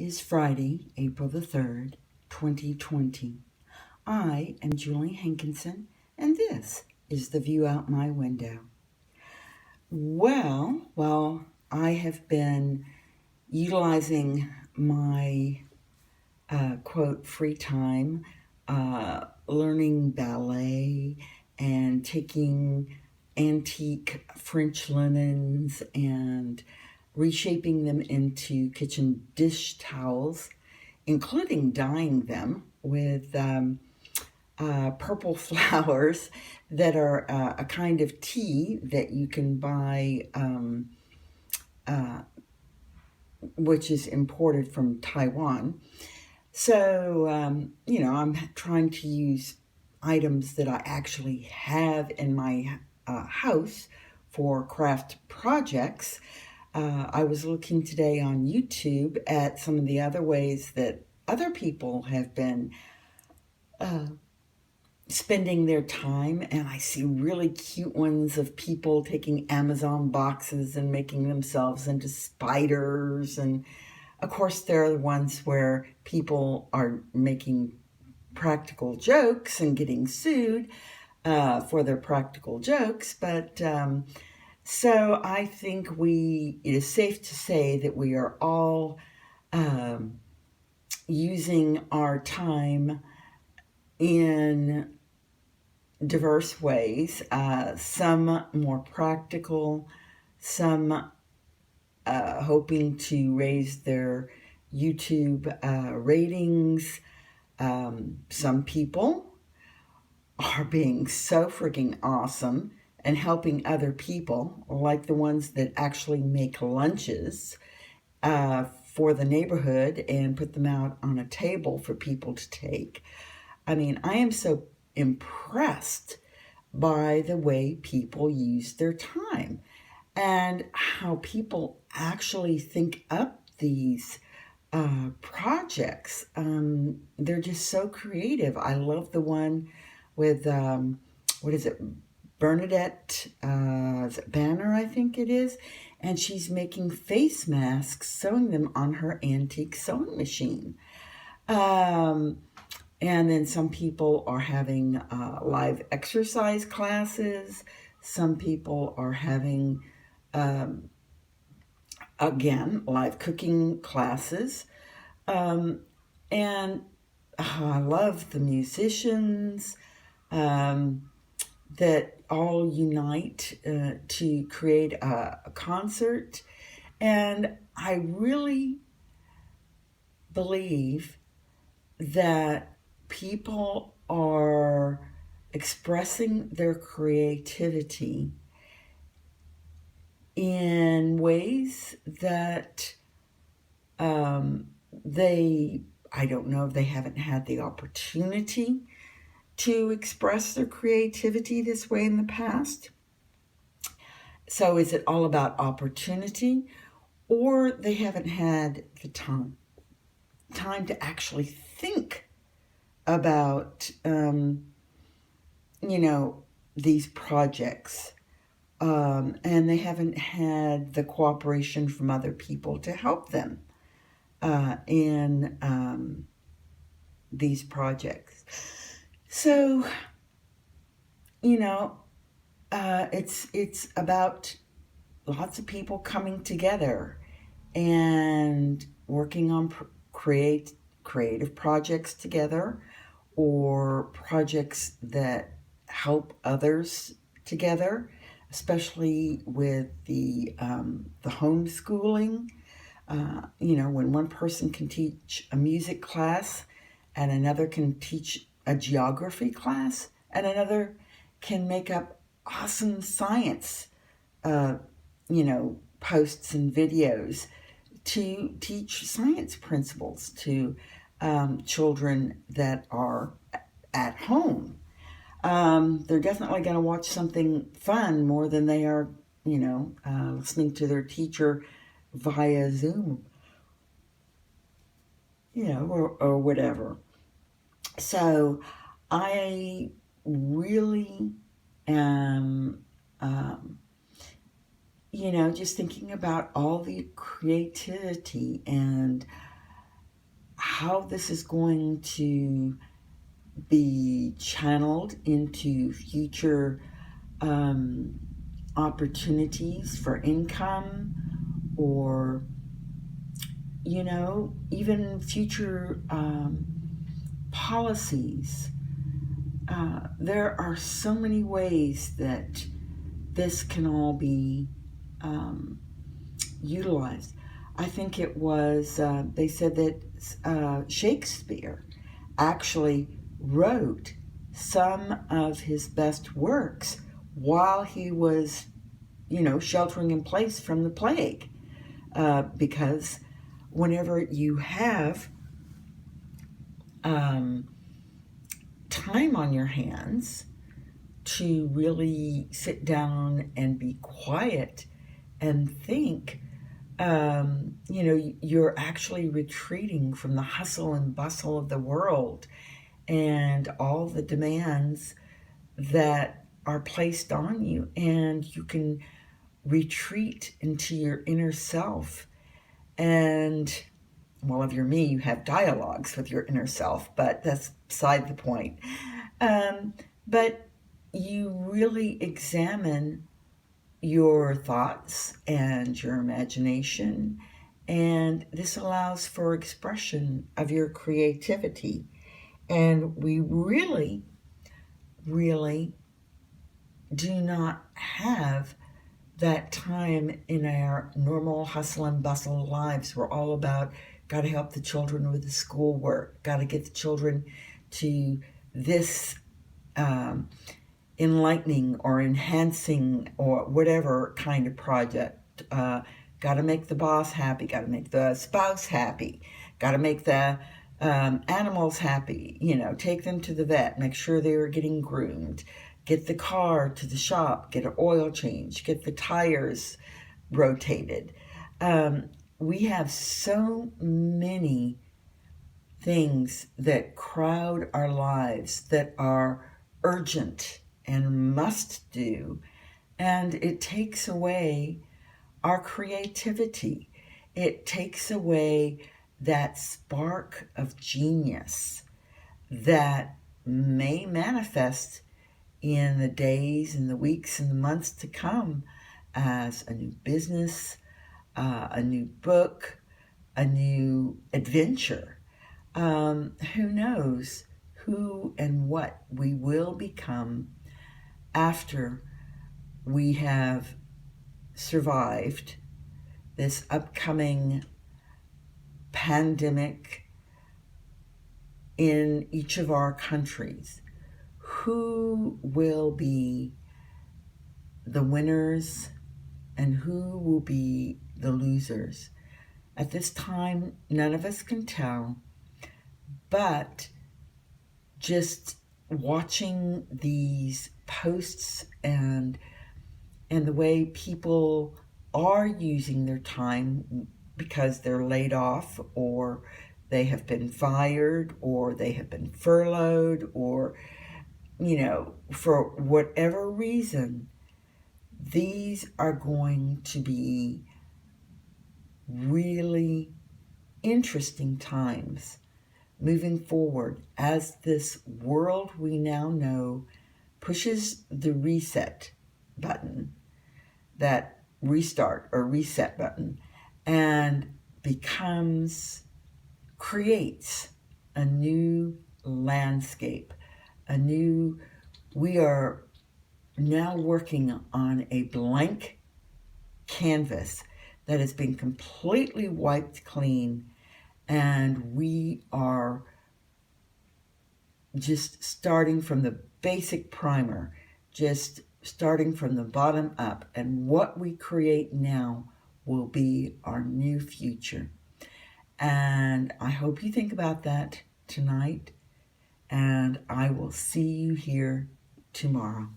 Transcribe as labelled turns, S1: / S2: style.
S1: is Friday, April the 3rd, 2020. I am Julie Hankinson, and this is the view out my window. Well, I have been utilizing my quote free time, learning ballet and taking antique French linens and reshaping them into kitchen dish towels, including dyeing them with purple flowers that are a kind of tea that you can buy, which is imported from Taiwan. So, I'm trying to use items that I actually have in my house for craft projects. I was looking today on YouTube at some of the other ways that other people have been spending their time, and I see really cute ones of people taking Amazon boxes and making themselves into spiders. And of course, there are the ones where people are making practical jokes and getting sued for their practical jokes. But so I think it is safe to say that we are all using our time in diverse ways, some more practical, some hoping to raise their YouTube ratings. Some people are being so freaking awesome and helping other people, like the ones that actually make lunches for the neighborhood and put them out on a table for people to take. I mean, I am so impressed by the way people use their time and how people actually think up these projects. They're just so creative. I love the one with, what is it, Bernadette Banner, I think it is, and she's making face masks, sewing them on her antique sewing machine. And then some people are having live exercise classes. Some people are having, again, live cooking classes. And I love the musicians that all unite to create a concert. And I really believe that people are expressing their creativity in ways that I don't know if they haven't had the opportunity to express their creativity this way in the past. So is it all about opportunity, or they haven't had the time to actually think about, these projects, and they haven't had the cooperation from other people to help them in these projects. So, it's about lots of people coming together and working on creative projects together, or projects that help others together, especially with the homeschooling. When one person can teach a music class and another can teach a geography class and another can make up awesome science, posts and videos to teach science principles to children that are at home. They're definitely going to watch something fun more than they are, listening to their teacher via Zoom, or whatever. So I really am, just thinking about all the creativity and how this is going to be channeled into future opportunities for income, or even future policies. There are so many ways that this can all be utilized. I think it was, they said that Shakespeare actually wrote some of his best works while he was, sheltering in place from the plague. Because whenever you have time on your hands to really sit down and be quiet and think, you're actually retreating from the hustle and bustle of the world and all the demands that are placed on you, and you can retreat into your inner self. And, well, if you're me, you have dialogues with your inner self, but that's beside the point. But you really examine your thoughts and your imagination, and this allows for expression of your creativity. And we really, really do not have that time in our normal hustle and bustle lives. We're all about, got to help the children with the schoolwork, got to get the children to this enlightening or enhancing or whatever kind of project. Got to make the boss happy, got to make the spouse happy, got to make the animals happy, take them to the vet, make sure they are getting groomed, get the car to the shop, get an oil change, get the tires rotated. We have so many things that crowd our lives that are urgent and must do, and it takes away our creativity. It takes away that spark of genius that may manifest in the days and the weeks and the months to come as a new business, a new book, a new adventure. Who knows who and what we will become after we have survived this upcoming pandemic in each of our countries. Who will be the winners and who will be the losers? At this time, none of us can tell, but just watching these posts and the way people are using their time because they're laid off, or they have been fired, or they have been furloughed, or for whatever reason, these are going to be really interesting times moving forward as this world we now know pushes the reset button, that restart or reset button, and creates a new landscape, we are now working on a blank canvas that has been completely wiped clean, and we are just starting from the basic primer, just starting from the bottom up, and what we create now will be our new future. And I hope you think about that tonight, and I will see you here tomorrow.